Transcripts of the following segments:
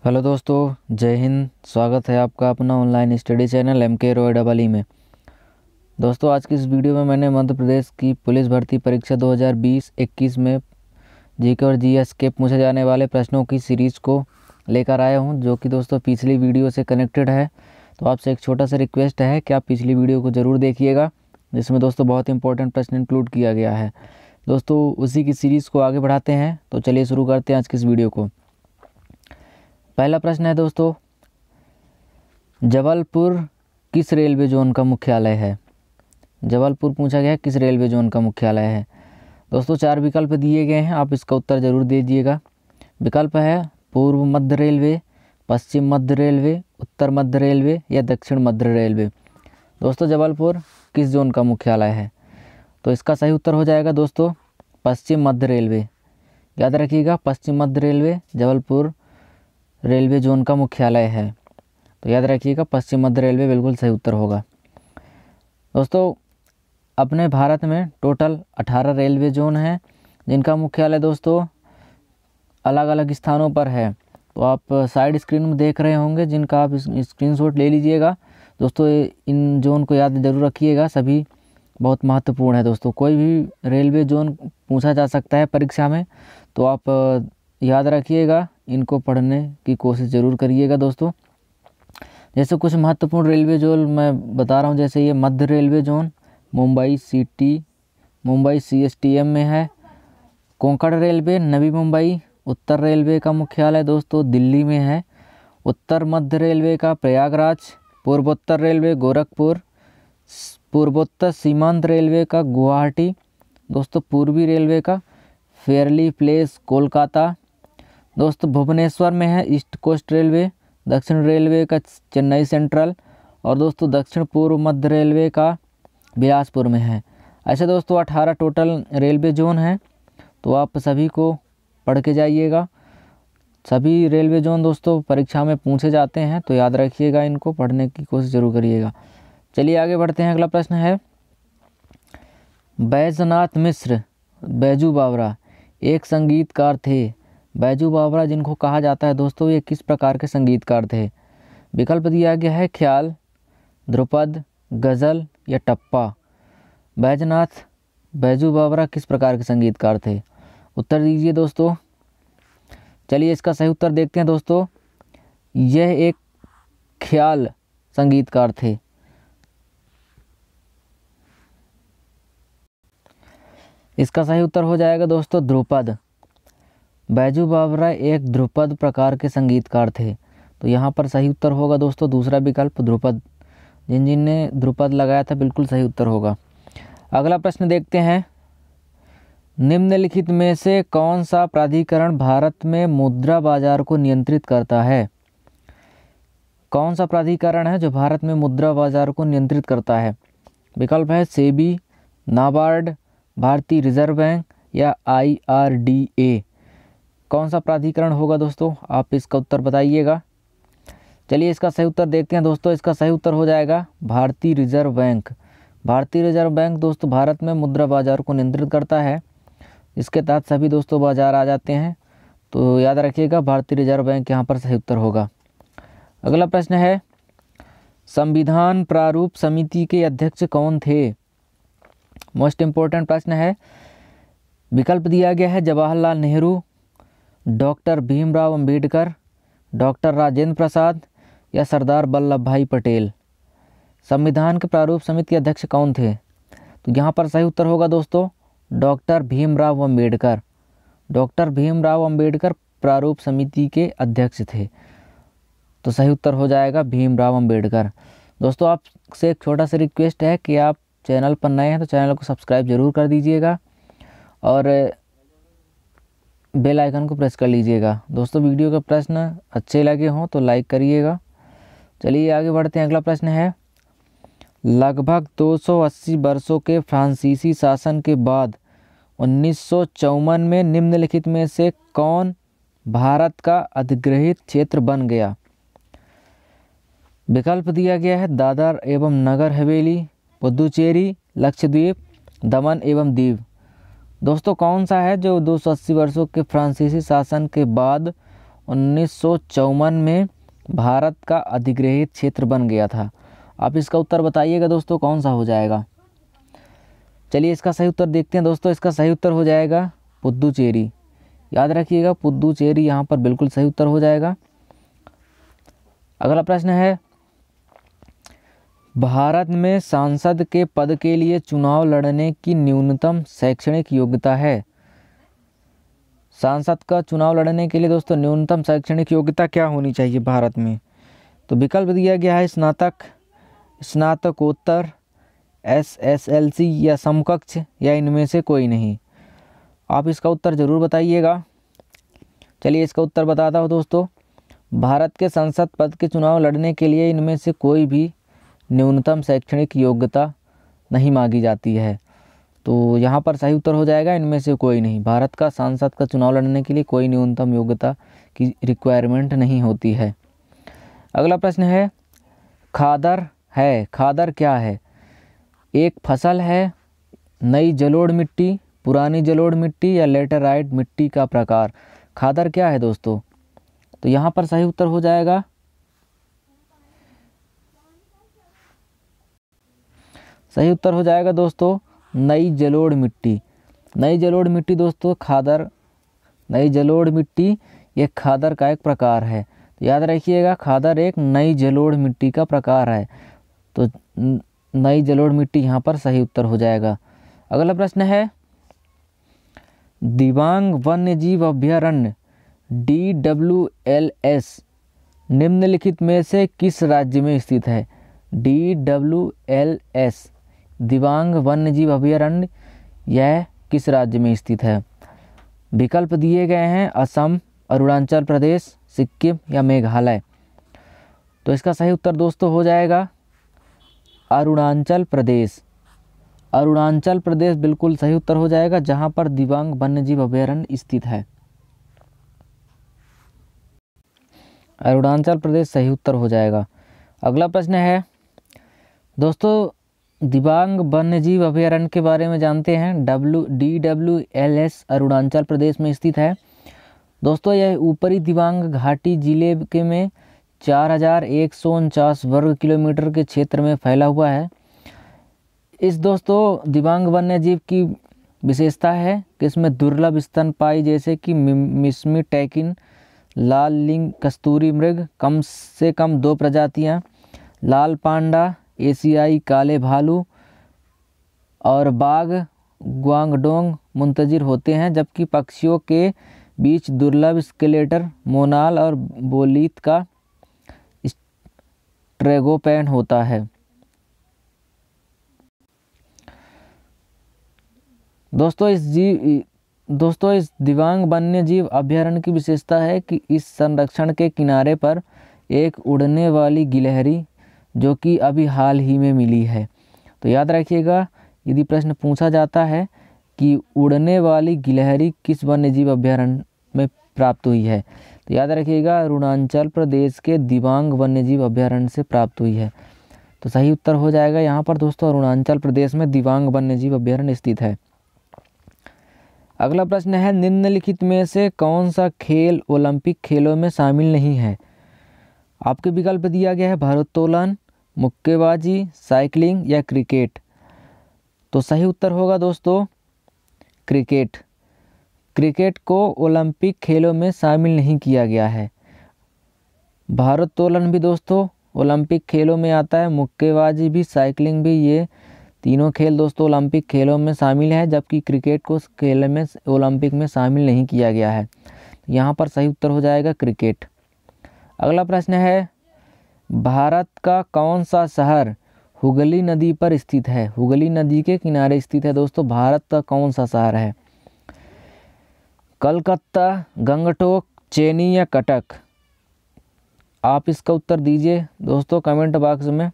Hello दोस्तों, जय हिंद। स्वागत है आपका अपना online study channel MK Roy double E में। दोस्तों, आज की इस वीडियो में मैंने मध्य प्रदेश की पुलिस भर्ती परीक्षा 2020-21 में जीके और जीएस के पूछे जाने वाले प्रश्नों की सीरीज़ को लेकर आया हूं, जो कि दोस्तों पिछली वीडियो से कनेक्टेड है। तो आपसे एक छोटा सा रिक्वेस्ट है कि आप पिछली वीडियो को ज़रूर देखिएगा, जिसमें दोस्तों बहुत इंपॉर्टेंट प्रश्न इंक्लूड किया गया है। दोस्तों, उसी की सीरीज़ को आगे बढ़ाते हैं, तो चलिए शुरू करते हैं आज की इस वीडियो को। पहला प्रश्न है दोस्तों, जबलपुर किस रेलवे जोन का मुख्यालय है? जबलपुर पूछा गया है, किस रेलवे जोन का मुख्यालय है? दोस्तों, 4 विकल्प दिए गए हैं, आप इसका उत्तर ज़रूर दीजिएगा। विकल्प है पूर्व मध्य रेलवे, पश्चिम मध्य रेलवे, उत्तर मध्य रेलवे या दक्षिण मध्य रेलवे। दोस्तों, जबलपुर किस जोन का मुख्यालय है? तो इसका सही उत्तर हो जाएगा दोस्तों पश्चिम मध्य रेलवे। याद रखिएगा, पश्चिम मध्य रेलवे जबलपुर रेलवे जोन का मुख्यालय है। तो याद रखिएगा, पश्चिम मध्य रेलवे बिल्कुल सही उत्तर होगा। दोस्तों, अपने भारत में टोटल 18 रेलवे जोन हैं, जिनका मुख्यालय दोस्तों अलग अलग स्थानों पर है। तो आप साइड स्क्रीन में देख रहे होंगे, जिनका आप स्क्रीनशॉट ले लीजिएगा। दोस्तों, इन जोन को याद जरूर रखिएगा, सभी बहुत महत्वपूर्ण है। दोस्तों, कोई भी रेलवे जोन पूछा जा सकता है परीक्षा में, तो आप याद रखिएगा, इनको पढ़ने की कोशिश ज़रूर करिएगा। दोस्तों, जैसे कुछ महत्वपूर्ण रेलवे जोन मैं बता रहा हूँ, जैसे ये मध्य रेलवे जोन मुंबई CSTM में है। कोंकण रेलवे नवी मुंबई उत्तर रेलवे का मुख्यालय दोस्तों दिल्ली में है। उत्तर मध्य रेलवे का प्रयागराज, पूर्वोत्तर रेलवे गोरखपुर, पूर्वोत्तर सीमांत रेलवे का गुवाहाटी, दोस्तों पूर्वी रेलवे का फेयरली प्लेस कोलकाता, दोस्तों भुवनेश्वर में है ईस्ट कोस्ट रेलवे, दक्षिण रेलवे का चेन्नई सेंट्रल और दोस्तों दक्षिण पूर्व मध्य रेलवे का बिलासपुर में है। ऐसे दोस्तों 18 टोटल रेलवे जोन हैं, तो आप सभी को पढ़ के जाइएगा। सभी रेलवे जोन दोस्तों परीक्षा में पूछे जाते हैं, तो याद रखिएगा, इनको पढ़ने की कोशिश ज़रूर करिएगा। चलिए आगे बढ़ते हैं। अगला प्रश्न है, बैजनाथ मिश्र बैजू बावरा एक संगीतकार थे। बैजू बावरा जिनको कहा जाता है दोस्तों, ये किस प्रकार के संगीतकार थे? विकल्प दिया गया है ख्याल, ध्रुपद, गज़ल या टप्पा। बैजनाथ बैजू बावरा किस प्रकार के संगीतकार थे? उत्तर दीजिए दोस्तों। चलिए इसका सही उत्तर देखते हैं दोस्तों। यह एक ख्याल संगीतकार थे। इसका सही उत्तर हो जाएगा दोस्तों ध्रुपद। बैजू बावरा एक ध्रुपद प्रकार के संगीतकार थे। तो यहाँ पर सही उत्तर होगा दोस्तों दूसरा विकल्प ध्रुपद। जिन ने ध्रुपद लगाया था बिल्कुल सही उत्तर होगा। अगला प्रश्न देखते हैं, निम्नलिखित में से कौन सा प्राधिकरण भारत में मुद्रा बाजार को नियंत्रित करता है? कौन सा प्राधिकरण है जो भारत में मुद्रा बाजार को नियंत्रित करता है? विकल्प है सेबी, नाबार्ड, भारतीय रिजर्व बैंक या IRDA। कौन सा प्राधिकरण होगा दोस्तों? आप इसका उत्तर बताइएगा। चलिए इसका सही उत्तर देखते हैं दोस्तों। इसका सही उत्तर हो जाएगा भारतीय रिजर्व बैंक। भारतीय रिजर्व बैंक दोस्तों भारत में मुद्रा बाजार को नियंत्रित करता है। इसके तहत सभी दोस्तों बाजार आ जाते हैं, तो याद रखिएगा भारतीय रिजर्व बैंक यहाँ पर सही उत्तर होगा। अगला प्रश्न है, संविधान प्रारूप समिति के अध्यक्ष कौन थे? मोस्ट इम्पोर्टेंट प्रश्न है। विकल्प दिया गया है जवाहरलाल नेहरू, डॉक्टर भीमराव अंबेडकर, डॉक्टर राजेंद्र प्रसाद या सरदार वल्लभ भाई पटेल। संविधान के प्रारूप समिति के अध्यक्ष कौन थे? तो यहाँ पर सही उत्तर होगा दोस्तों डॉक्टर भीमराव अंबेडकर। डॉक्टर भीमराव अंबेडकर प्रारूप समिति के अध्यक्ष थे। तो सही उत्तर हो जाएगा भीमराव अंबेडकर। दोस्तों, आपसे एक छोटा सा रिक्वेस्ट है कि आप चैनल पर नए हैं तो चैनल को सब्सक्राइब जरूर कर दीजिएगा और बेल आइकन को प्रेस कर लीजिएगा। दोस्तों, वीडियो के प्रश्न अच्छे लगे हों तो लाइक करिएगा। चलिए आगे बढ़ते हैं। अगला प्रश्न है, लगभग 280 वर्षों के फ्रांसीसी शासन के बाद 1954 में निम्नलिखित में से कौन भारत का अधिग्रहित क्षेत्र बन गया? विकल्प दिया गया है दादर एवं नगर हवेली, पुदुचेरी, लक्षद्वीप, दमन एवं दीव। दोस्तों, कौन सा है जो 280 वर्षों के फ्रांसीसी शासन के बाद 1954 में भारत का अधिग्रहित क्षेत्र बन गया था। आप इसका उत्तर बताइएगा दोस्तों कौन सा हो जाएगा। चलिए इसका सही उत्तर देखते हैं दोस्तों। इसका सही उत्तर हो जाएगा पुद्दुचेरी। याद रखिएगा पुद्दुचेरी यहाँ पर बिल्कुल सही उत्तर हो जाएगा। अगला प्रश्न है, भारत में सांसद के पद के लिए चुनाव लड़ने की न्यूनतम शैक्षणिक योग्यता है। सांसद का चुनाव लड़ने के लिए दोस्तों न्यूनतम शैक्षणिक योग्यता क्या होनी चाहिए भारत में? तो विकल्प दिया गया है स्नातक, स्नातकोत्तर, SSLC या समकक्ष या इनमें से कोई नहीं। आप इसका उत्तर ज़रूर बताइएगा। चलिए इसका उत्तर बताता हूँ दोस्तों। भारत के संसद पद के चुनाव लड़ने के लिए इनमें से कोई भी न्यूनतम शैक्षणिक योग्यता नहीं मांगी जाती है। तो यहाँ पर सही उत्तर हो जाएगा इनमें से कोई नहीं। भारत का सांसद का चुनाव लड़ने के लिए कोई न्यूनतम योग्यता की रिक्वायरमेंट नहीं होती है। अगला प्रश्न है, खादर है, खादर क्या है? एक फसल है, नई जलोढ़ मिट्टी, पुरानी जलोढ़ मिट्टी या लेटेराइट मिट्टी का प्रकार। खादर क्या है दोस्तों? तो यहाँ पर सही उत्तर हो जाएगा सही उत्तर हो जाएगा दोस्तों नई जलोढ़ मिट्टी। नई जलोढ़ मिट्टी दोस्तों खादर, नई जलोढ़ मिट्टी ये खादर का एक प्रकार है। तो याद रखिएगा खादर एक नई जलोढ़ मिट्टी का प्रकार है। तो नई जलोढ़ मिट्टी यहाँ पर सही उत्तर हो जाएगा। अगला प्रश्न है, दिबांग वन्यजीव अभयारण्य DWLS निम्नलिखित में से किस राज्य में स्थित है? DWLS दिबांग वन्यजीव अभयारण्य यह किस राज्य में स्थित है? विकल्प दिए गए हैं असम, अरुणाचल प्रदेश, सिक्किम या मेघालय। तो इसका सही उत्तर दोस्तों हो जाएगा अरुणाचल प्रदेश। अरुणाचल प्रदेश बिल्कुल सही उत्तर हो जाएगा जहां पर दिबांग वन्यजीव अभयारण्य स्थित है। अरुणाचल प्रदेश सही उत्तर हो जाएगा। अगला प्रश्न है दोस्तों, दिबांग वन्यजीव अभयारण्य के बारे में जानते हैं। DWLS अरुणाचल प्रदेश में स्थित है। दोस्तों यह ऊपरी दिबांग घाटी जिले के में 4149 वर्ग किलोमीटर के क्षेत्र में फैला हुआ है। इस दोस्तों दिबांग वन्यजीव की विशेषता है कि इसमें दुर्लभ स्तनपायी जैसे कि मिस्मी टैकिन, लाल लिंग कस्तूरी मृग, कम से कम 2 प्रजातियां, लाल पांडा, एशियाई काले भालू और बाघ ग्वांगडोंग मुंतजिर होते हैं, जबकि पक्षियों के बीच दुर्लभ स्केलेटर, मोनाल और बोलीत का ट्रेगोपैन होता है। दोस्तों इस दिबांग वन्यजीव अभयारण्य की विशेषता है कि इस संरक्षण के किनारे पर एक उड़ने वाली गिलहरी जो कि अभी हाल ही में मिली है। तो याद रखिएगा यदि प्रश्न पूछा जाता है कि उड़ने वाली गिलहरी किस वन्यजीव अभयारण्य में प्राप्त हुई है, तो याद रखिएगा अरुणाचल प्रदेश के दिबांग वन्यजीव अभयारण्य से प्राप्त हुई है। तो सही उत्तर हो जाएगा यहाँ पर दोस्तों अरुणाचल प्रदेश में दिबांग वन्यजीव अभयारण्य स्थित है। अगला प्रश्न है, निम्नलिखित में से कौन सा खेल ओलंपिक खेलों में शामिल नहीं है? आपके विकल्प दिया गया है भारोत्तोलन, मुक्केबाजी, साइकिलिंग या क्रिकेट। तो सही उत्तर होगा दोस्तों क्रिकेट। क्रिकेट को ओलंपिक खेलों में शामिल नहीं किया गया है। भारोत्तोलन भी दोस्तों ओलंपिक खेलों में आता है, मुक्केबाजी भी, साइकिलिंग भी, ये तीनों खेल दोस्तों ओलंपिक खेलों में शामिल है, जबकि क्रिकेट को खेल में ओलंपिक में शामिल नहीं किया गया है। यहाँ पर सही उत्तर हो जाएगा क्रिकेट। अगला प्रश्न है, भारत का कौन सा शहर हुगली नदी पर स्थित है? हुगली नदी के किनारे स्थित है दोस्तों भारत का कौन सा शहर है? कलकत्ता, गंगटोक, चेन्नई या कटक। आप इसका उत्तर दीजिए दोस्तों कमेंट बॉक्स में।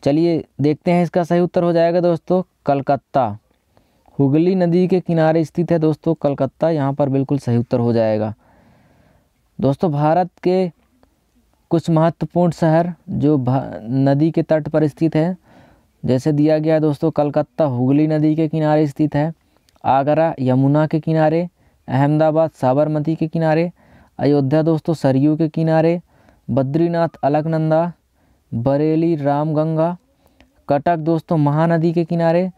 चलिए देखते हैं इसका सही उत्तर हो जाएगा दोस्तों कलकत्ता। हुगली नदी के किनारे स्थित है दोस्तों कलकत्ता, यहाँ पर बिल्कुल सही उत्तर हो जाएगा। दोस्तों भारत के कुछ महत्वपूर्ण शहर जो नदी के तट पर स्थित है, जैसे दिया गया दोस्तों कलकत्ता हुगली नदी के किनारे स्थित है, आगरा यमुना के किनारे, अहमदाबाद साबरमती के किनारे, अयोध्या दोस्तों सरयू के किनारे, बद्रीनाथ अलकनंदा, बरेली रामगंगा, कटक दोस्तों महानदी के किनारे,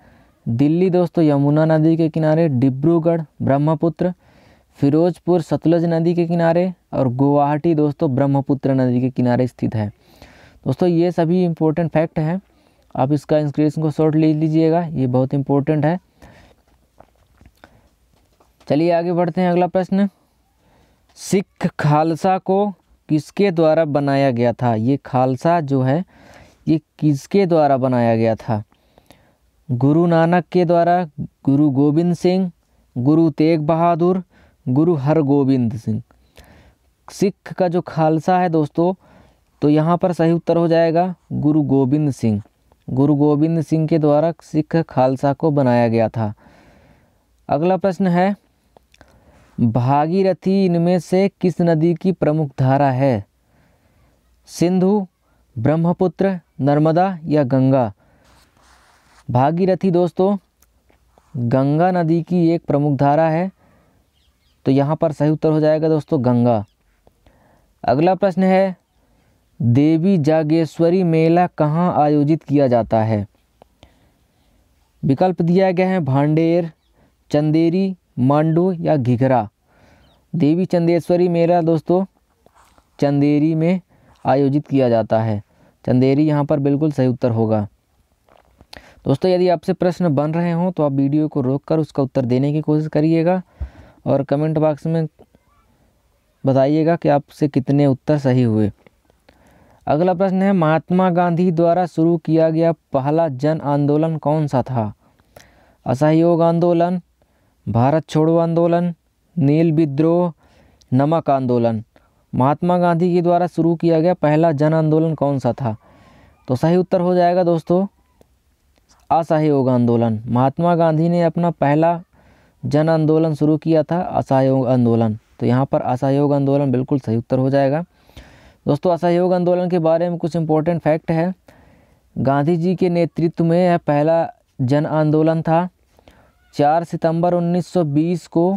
दिल्ली दोस्तों यमुना नदी के किनारे, डिब्रूगढ़ ब्रह्मपुत्र, फिरोजपुर सतलज नदी के किनारे और गुवाहाटी दोस्तों ब्रह्मपुत्र नदी के किनारे स्थित है। दोस्तों ये सभी इम्पोर्टेंट फैक्ट हैं, आप इसका स्क्रीन को शॉर्ट ले लीजिएगा, ये बहुत इम्पोर्टेंट है। चलिए आगे बढ़ते हैं। अगला प्रश्न, सिख खालसा को किसके द्वारा बनाया गया था? ये खालसा जो है ये किसके द्वारा बनाया गया था? गुरु नानक के द्वारा, गुरु गोविंद सिंह, गुरु तेग बहादुर, गुरु हरगोबिंद सिंह। सिख का जो खालसा है दोस्तों, तो यहाँ पर सही उत्तर हो जाएगा गुरु गोविंद सिंह। गुरु गोविंद सिंह के द्वारा सिख खालसा को बनाया गया था। अगला प्रश्न है, भागीरथी इनमें से किस नदी की प्रमुख धारा है? सिंधु, ब्रह्मपुत्र, नर्मदा या गंगा? भागीरथी दोस्तों गंगा नदी की एक प्रमुख धारा है, तो यहाँ पर सही उत्तर हो जाएगा दोस्तों गंगा। अगला प्रश्न है, देवी जागेश्वरी मेला कहाँ आयोजित किया जाता है? विकल्प दिया गया है भांडेर, चंदेरी, मांडू या घिघरा। देवी चंदेश्वरी मेला दोस्तों चंदेरी में आयोजित किया जाता है। चंदेरी यहाँ पर बिल्कुल सही उत्तर होगा। दोस्तों यदि आपसे प्रश्न बन रहे हों तो आप वीडियो को रोककर उसका उत्तर देने की कोशिश करिएगा और कमेंट बॉक्स में बताइएगा कि आपसे कितने उत्तर सही हुए। अगला प्रश्न है, महात्मा गांधी द्वारा शुरू किया गया पहला जन आंदोलन कौन सा था? असहयोग आंदोलन, भारत छोड़ो आंदोलन, नील विद्रोह, नमक आंदोलन। महात्मा गांधी के द्वारा शुरू किया गया पहला जन आंदोलन कौन सा था? तो सही उत्तर हो जाएगा दोस्तों असहयोग आंदोलन। महात्मा गांधी ने अपना पहला जन आंदोलन शुरू किया था असहयोग आंदोलन, तो यहाँ पर असहयोग आंदोलन बिल्कुल सही उत्तर हो जाएगा। दोस्तों असहयोग आंदोलन के बारे में कुछ इम्पोर्टेंट फैक्ट है। गांधी जी के नेतृत्व में यह पहला जन आंदोलन था। 4 सितंबर 1920 को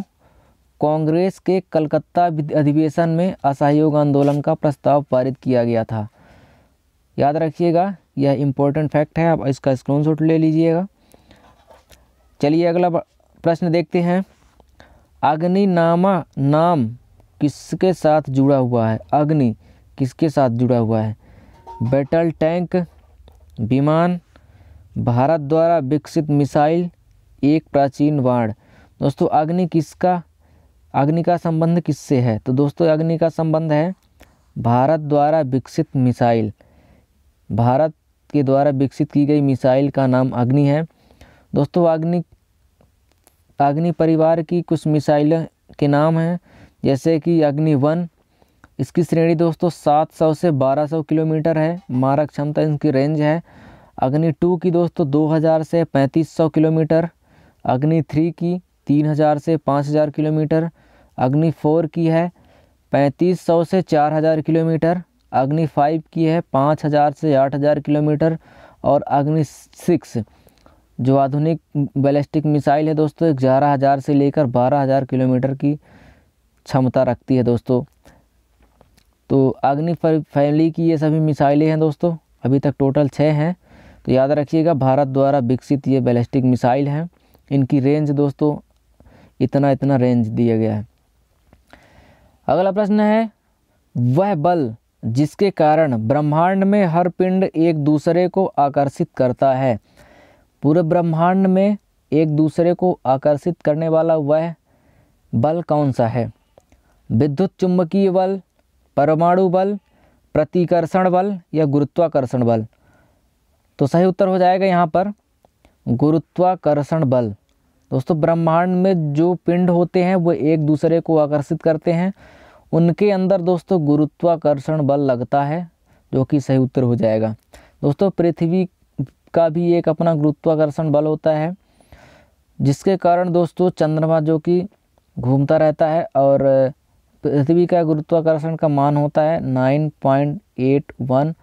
कांग्रेस के कलकत्ता अधिवेशन में असहयोग आंदोलन का प्रस्ताव पारित किया गया था। याद रखिएगा, यह इम्पोर्टेंट फैक्ट है, आप इसका स्क्रीनशॉट ले लीजिएगा। चलिए अगला प्रश्न देखते हैं। अग्निनामा नाम किसके साथ जुड़ा हुआ है? अग्नि किसके साथ जुड़ा हुआ है? बैटल टैंक, विमान, भारत द्वारा विकसित मिसाइल, एक प्राचीन बाण। दोस्तों अग्नि का संबंध किससे है? तो दोस्तों अग्नि का संबंध है भारत द्वारा विकसित मिसाइल। भारत के द्वारा विकसित की गई मिसाइल का नाम अग्नि है। दोस्तों अग्नि परिवार की कुछ मिसाइल के नाम हैं, जैसे कि अग्नि 1, इसकी श्रेणी दोस्तों 700 से 1200 किलोमीटर है, मारक क्षमता इनकी रेंज है। अग्नि 2 की दोस्तों 2000 से 3500 किलोमीटर, अग्नि 3 की 3000 से 5000 किलोमीटर, अग्नि 4 की है 3500 से 4000 किलोमीटर, अग्नि 5 की है 5000 से 8000 किलोमीटर और अग्नि 6 जो आधुनिक बैलिस्टिक मिसाइल है दोस्तों 11000 से लेकर 12000 किलोमीटर की क्षमता रखती है दोस्तों। तो अग्नि फैमिली की ये सभी मिसाइलें हैं दोस्तों, अभी तक टोटल 6 हैं। तो याद रखिएगा भारत द्वारा विकसित ये बैलिस्टिक मिसाइल हैं। इनकी रेंज दोस्तों इतना रेंज दिया गया है। अगला प्रश्न है, वह बल जिसके कारण ब्रह्मांड में हर पिंड एक दूसरे को आकर्षित करता है। पूरे ब्रह्मांड में एक दूसरे को आकर्षित करने वाला वह बल कौन सा है? विद्युत चुंबकीय बल, परमाणु बल, प्रतिकर्षण बल या गुरुत्वाकर्षण बल? तो सही उत्तर हो जाएगा यहाँ पर गुरुत्वाकर्षण बल। दोस्तों ब्रह्मांड में जो पिंड होते हैं वो एक दूसरे को आकर्षित करते हैं, उनके अंदर दोस्तों गुरुत्वाकर्षण बल लगता है, जो कि सही उत्तर हो जाएगा। दोस्तों पृथ्वी का भी एक अपना गुरुत्वाकर्षण बल होता है, जिसके कारण दोस्तों चंद्रमा जो कि घूमता रहता है और पृथ्वी का गुरुत्वाकर्षण का मान होता है 9.81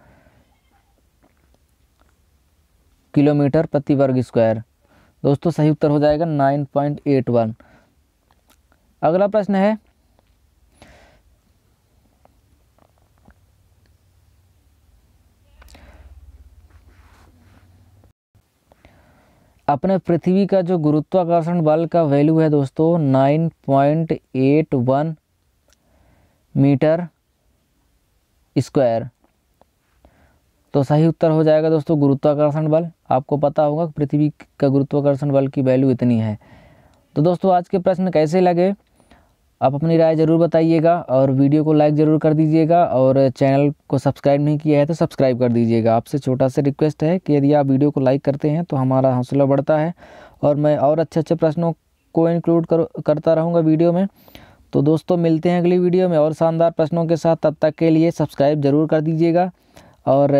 किलोमीटर प्रति वर्ग स्क्वायर। दोस्तों सही उत्तर हो जाएगा 9.81। अगला प्रश्न है, अपने पृथ्वी का जो गुरुत्वाकर्षण बल का वैल्यू है दोस्तों 9.81 मीटर स्क्वायर। तो सही उत्तर हो जाएगा दोस्तों गुरुत्वाकर्षण बल। आपको पता होगा कि पृथ्वी का गुरुत्वाकर्षण बल की वैल्यू इतनी है। तो दोस्तों आज के प्रश्न कैसे लगे आप अपनी राय ज़रूर बताइएगा और वीडियो को लाइक ज़रूर कर दीजिएगा और चैनल को सब्सक्राइब नहीं किया है तो सब्सक्राइब कर दीजिएगा। आपसे छोटा सा रिक्वेस्ट है कि यदि आप वीडियो को लाइक करते हैं तो हमारा हौसला बढ़ता है और मैं और अच्छे प्रश्नों को इंक्लूड करता रहूँगा वीडियो में। तो दोस्तों मिलते हैं अगली वीडियो में और शानदार प्रश्नों के साथ। तब तक के लिए सब्सक्राइब ज़रूर कर दीजिएगा और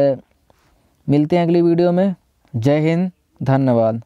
मिलते हैं अगली वीडियो में। जय हिंद, धन्यवाद।